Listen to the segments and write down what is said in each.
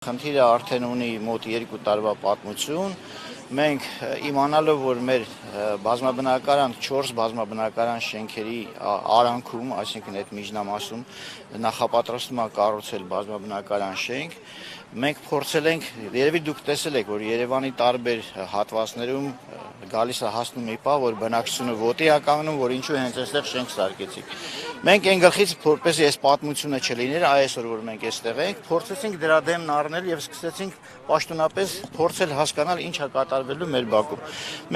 Խնդիրը արդեն ունի մոտ 2 տարվա պատմություն։ Մենք իմանալով, որ մեր բազմաբնակարան 4 բազմաբնակարան շենքերի արանքում, այսինքն այդ միջնամասում նախապատրաստում է կառուցել բազմաբնակարան շենք, մենք փորձել ենք, երևի դուք տեսել եք, որ Երևանի տարբեր հատվածներում գալիս է հասնում մի պահ, որ բնակչությունը ոտի է կանգնում, որ ինչու հենց այստեղ շենք սարքեցիք։ Մենք այն գլխից, որպեսզի այս պատմությունը չլիներ, այսօր որ մենք այստեղ ենք, փորձեցինք դրա դեմն առնել եւ սկսեցինք պաշտոնապես փորձել հասկանալ ինչ է կատարվելու մեր բակում։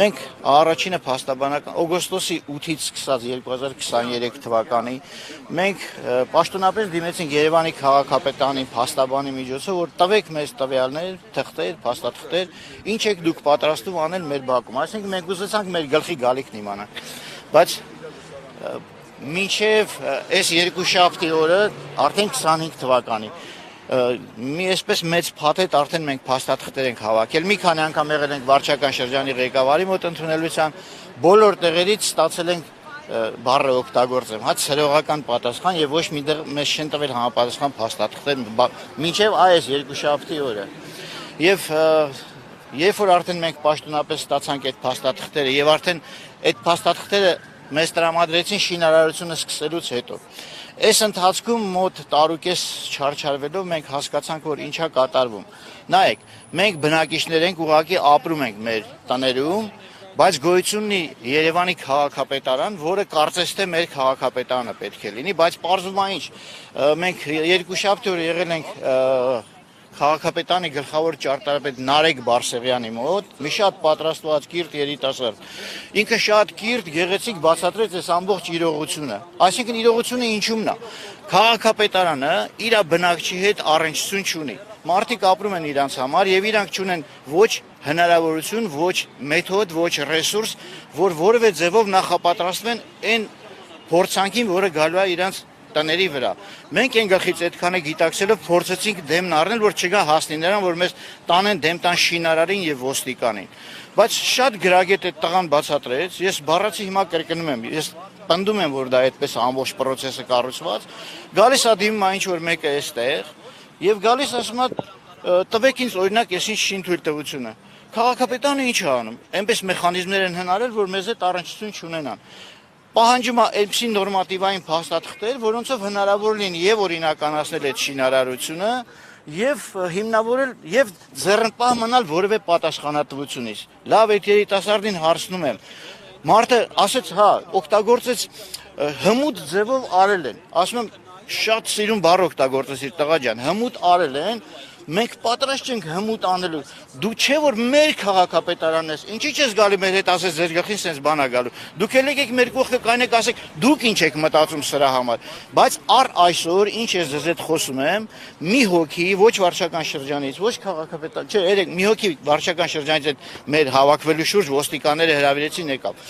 Մենք առաջինը փաստաբանական օգոստոսի 8-ից սկսած 2023 թվականի մենք պաշտոնապես դիմեցինք Երևանի քաղաքապետարանի փաստաբանի միջոցով, որ տվեք մեզ տվյալներ, թղթեր, փաստաթղթեր, ինչ եք դուք պատրաստում անել մեր բակում։ Այսինքն մենք ուզեցանք մեր գլխի գալիքն իմանալ։ Բայց մինչև այս երկուշաբթի օրը արդեն 25 թվականի մի այսպես մեծ փաթեթ արդեն մենք փաստաթղթեր ենք հավաքել։ Մի քանի անգամ եղել ենք վարչական շրջանի ղեկավարի մոտ ընդունելության, բոլոր տեղերից ստացել ենք բառը օգտագործեմ, հա ցերողական պատասխան եւ ոչ միտեղ մեզ չեն տվել համապատասխան փաստաթղթեր մինչև այս երկուշաբթի օրը։ Եվ երբ որ արդեն մենք պաշտոնապես ստացանք այդ փաստաթղթերը եւ արդեն այդ փաստաթղթերը մեզ տրամադրեցին շինարարությունը սկսելուց հետո։ Այս ընթացքում մոտ տարուկես չարչարվելով մենք հասկացանք, որ ինչա կատարվում։ Նայեք, մենք բնակիչներ ենք, ուղղակի ապրում ենք մեր տներում, բայց գոյություն ունի Երևանի քաղաքապետարան, որը կարծես թե մեր քաղաքապետարանը պետք է լինի, բայց պարզվում է ինչ։ Մենք երկուշաբթի օր եղել ենք քաղաքապետարանի գլխավոր ճարտարապետ Նարեկ Բարսեղյանի մոտ, մի շատ պատրաստված կիրթ երիտասարդ։ Ինքը շատ կիրթ, գեղեցիկ բացատրեց այս ամբողջ իրողությունը։ Այսինքն իրողությունը ինչումն է։ Քաղաքապետարանը իր բնակչի հետ առնչություն չունի։ Մարդիկ ապրում են իրանց համար եւ իրանք չունեն ոչ հնարավորություն, ոչ մեթոդ, ոչ ռեսուրս, որ որևէ ձևով նախապատրաստվեն այն փորձանքին, որը գալու է իրանց տների վրա։ Մենք այն գլխից այդքանը գիտակցելով փորձեցինք դեմն առնել, որ չգա հասնի նրան, որ մեզ տանեն դեմ տան շինարարին եւ ոստիկանին։ Բայց շատ գրագետ այդ տղան բացատրեց, ես բառացի հիմա կրկնում եմ, ես պնդում եմ, որ դա այդպես ամբողջ process-ը կառուցված, գալիս է դիմում ինչ որ մեկը այստեղ եւ գալիս ասում է տվեք ինձ օրինակ ես ինչ շինթույլտվությունը։ Քաղաքապետարանը ինչ է անում։ Այնպես մեխանիզմներ են հնարել, որ մեզ հետ առնչություն չունենան։ Պահանջում է այնպիսի նորմատիվային փաստաթղթեր, որոնցով հնարավոր լինի եւ օրինականացնել այդ շինարարությունը եւ հիմնավորել եւ ձեռնպահ մնալ որևէ պատասխանատվությունից։ Լավ, այդ երիտասարդին հարցնում եմ։ Մարդը ասեց, հա, օգտագործեց հմուտ ձևով արել են։ Ասում եմ, շատ սիրուն բառ օգտագործեցիր տղա ջան, հմուտ արել են։ Մենք պատրաստ չենք հմուտ անելու։ Դու չէ որ մեր քաղաքապետարանն ես։ Ինչի՞ չես գալի մեր հետ ասես ձեր գլխին sense բան է գալու։ Դուք եկեք մեր կողքը կայնեք ասեք դուք ինչ եք մտածում սրա համար։ Բայց առ այսօր ինչ ես ձեզ հետ խոսում եմ, մի հոգի ոչ վարչական շրջանից, ոչ քաղաքապետարան, չէ, երեք մի հոգի վարչական շրջանից այդ մեր հավաքվելու շուրջ ոստիկանները հրավիրեցին եկավ։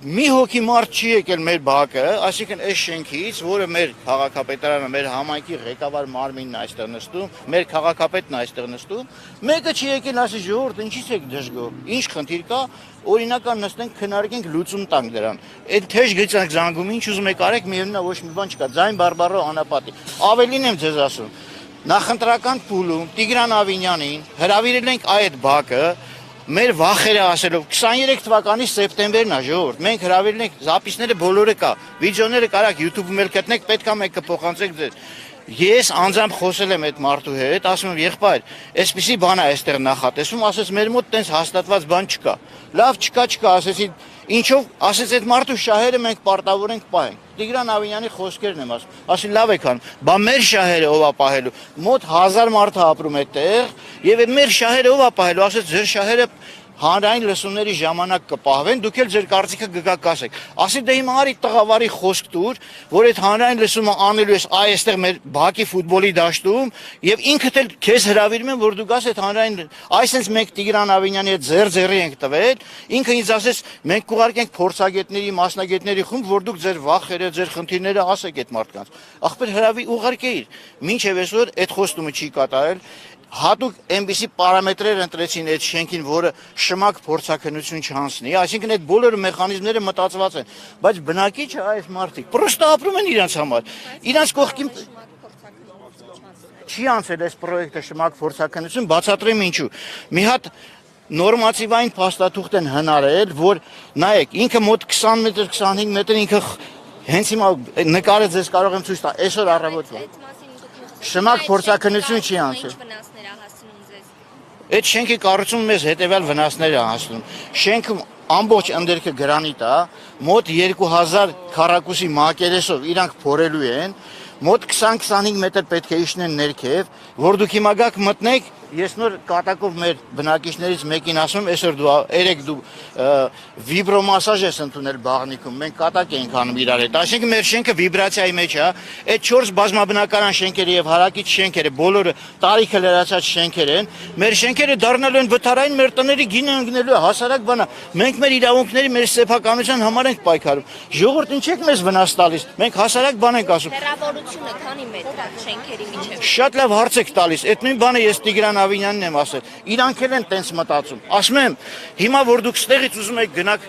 Մի հոգի մարդ չի եկել մեր բակը, այսինքն այս շենքից, որը մեր քաղաքապետարանը, մեր համայնքի ղեկավար մարմինն է այստեղ նստում, մեր քաղաքապետն է այստեղ նստում, մեկը չի եկել ասի ժողովուրդ, ինչի՞ց եք դժգոհ, ինչ խնդիր կա, օրինական նստենք, քննարկենք, լուծում տանք դրան։ Այդ թեժ գծանք զանգում, ինչ ուզում եք արեք, միևնույն է ոչ մի բան չկա, ձայն բարբառո անապատի։ Ավելին եմ ձեզ ասում, նախընտրական փուլում Տիգրան Ավինյանին հրավիրել ենք այդ բակը մեր վախերը ասելով 23 թվականի սեպտեմբերն է ժողովուրդ մենք հրավիրել ենք զապիսները բոլորը կա վիդեոները կարաք YouTube-ում էլ գտնեք պետքա մեկ կփոխանցեք ձեզ ես անձամբ խոսել եմ այդ մարդու հետ ասում եմ եղբայր այսպեսի բան է այստեղ նախատեսում ասես մեր մոտ տենց հաստատված բան չկա լավ չկա ասեցի ինչով ասեց այդ մարդու շահերը մենք պարտավոր ենք պահենք Տիգրան Ավինյանի խոսքերն եմ ասի լավ եք անում բա մեր շահերը ով է պահելու մոտ 1000 մարդ ապրում այդտեղ եւ մեր շահերը ով է պահելու ասեց ձեր շահերը հանրային լսումների ժամանակ կպահվեն, դուք էլ ձեր կարծիքը գգաք ասեք։ Ասի դե հիմա արի տղավարի խոսք տուր, որ այդ հանրային լսումը անելու ես այստեղ մեր բակի ֆուտբոլի դաշտում եւ ինքդ էլ քեզ հրավիրում եմ, որ դու գաս այդ հանրային այսպես մենք Տիգրան Ավինյանի հետ ձեռ-ձեռի ենք տվել, ինքը ինձ ասեց մենք կուղարկենք փորձագետների, մասնագետների խումբ, որ դուք ձեր վախերը, ձեր խնդիրները ասեք այդ մարդկանց։ Ախպեր հրավի ուղարկեիր։ Մինչև այսօր այդ խոստումը չի կատարել։ Հատուկ այնպիսի պարամետրեր ընտրեցին այդ շենքին, որը շմակ փորձաքննություն չանցնի, այսինքն այդ բոլոր մեխանիզմները մտածված են, բայց բնակիչը այս մարդիկ պրոստը ապրում են իրենց համար, իրենց կողքին չի անցել այս պրոյեկտը շմակ փորձականություն, բացատրեմ ինչու։ Մի հատ նորմատիվային փաստաթուղթ են հնարել, որ նայեք, ինքը մոտ 20 մետր, 25 մետր ինքը հենց հիմա նկարը ձեզ կարող եմ ցույց տալ, այսօր առավոտվա։ Շմակ փորձականություն չի անցել։ Այդ շենքի կառուցումը մեզ հետևյալ վնասներ է հասնում։ Շենքը ամբողջ ընդերքը գրանիտ է, մոտ 2000 քառակուսի մակերեսով իրանք փորելու են, մոտ 20-25 մետր պետք է իջնեն ներքև, որ դուք հիմա գաք մտնեք, ես նոր կատակով մեր բնակիչներից մեկին ասում, այսօր դու երեք դու վիբրոմասաժ ես ընդունել Բաղնիքում, մենք կատակ ենք անում իրար հետ, այսինքն մեր շենքը վիբրացիայի մեջ է, այդ 4 բազմաբնակարան շենքերը եւ հարակից շենքերը, բոլորը տարիքը լրացած շենքեր են, մեր շենքերը դառնալու են վթարային, մեր տների գինը ընկնելու է, հասարակ բանա, մենք մեր իրավունքների, մեր սեփականության համար ենք պայքարում, ժողովուրդ ինչ եք մեզ վնաս տալիս, մենք հասարակ բան ենք ասում։ Հեռավորությունը քանի մետր է շենքերի միջև։ Շատ լավ հարց եք տալիս, այդ նույն բանը ես Տիգրան Ավինյանին եմ ասել, իրանք էլ են տենց մտածում, ասում եմ, հիմա որ դուք ստեղից ուզում եք գնաք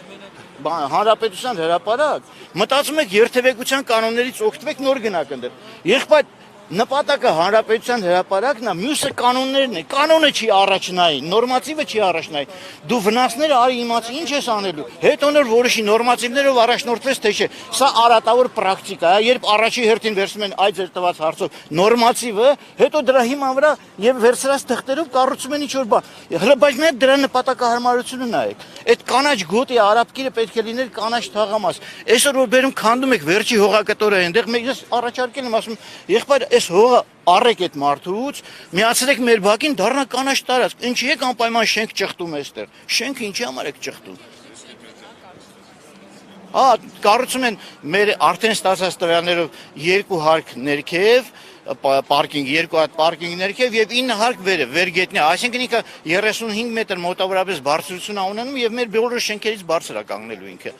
հանրապետության հրապարակ, մտածում եք երթևեկության կանոններից օգտվեք նոր գնաք ընդեր, եղբայր նպատակը հանրապետության հրապարակն է, մյուսը կանոններն է, կանոնը չի առաջնային, նորմատիվը չի առաջնային, դու վնասները արի իմացի, ինչ ես անելու, հետո նոր որոշի նորմատիվներով առաջնորդվես թե չէ, սա արատավոր պրակտիկա է, երբ առաջի հերթին վերցնում են այդ ձեր տված հարցով նորմատիվը, հետո դրա հիման վրա եւ վերցրած թղթերով կառուցում են ինչ-որ բան, բայց մենք դրա նպատակահարմարությունը նայեք, այդ կանաչ գոտի արաբկիրը պետք է լիներ կանաչ թաղամաս, այսօր որ բերում քանդում եք վերջի հողակտորը այնտեղ, մենք ես առաջարկել եմ ասում, եղբայր այս հողը առեք այդ մարդուց, միացրեք մեր բակին, դառնա կանաչ տարածք, ինչի եք անպայման շենք ճխտում այստեղ, շենքը ինչի համար եք ճխտում։ Կառուցում են մեր արդեն ստացած տվյալներով 2 հարկ ներքև, պարկինգ, 2 հատ պարկինգ ներքև եւ 9 հարկ վերգետնյա, այսինքն ինքը 35 մետր մոտավորապես բարձրություն է ունենում եւ մեր բոլոր շենքերից բարձր է կանգնելու ինքը։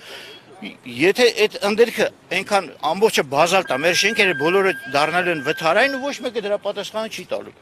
Եթե այդ ընդերքը այնքան ամբողջը բազալտ է, մեր շենքերը բոլորը դառնալու են վթարային ու ոչ մեկը դրա պատասխանը չի տալու։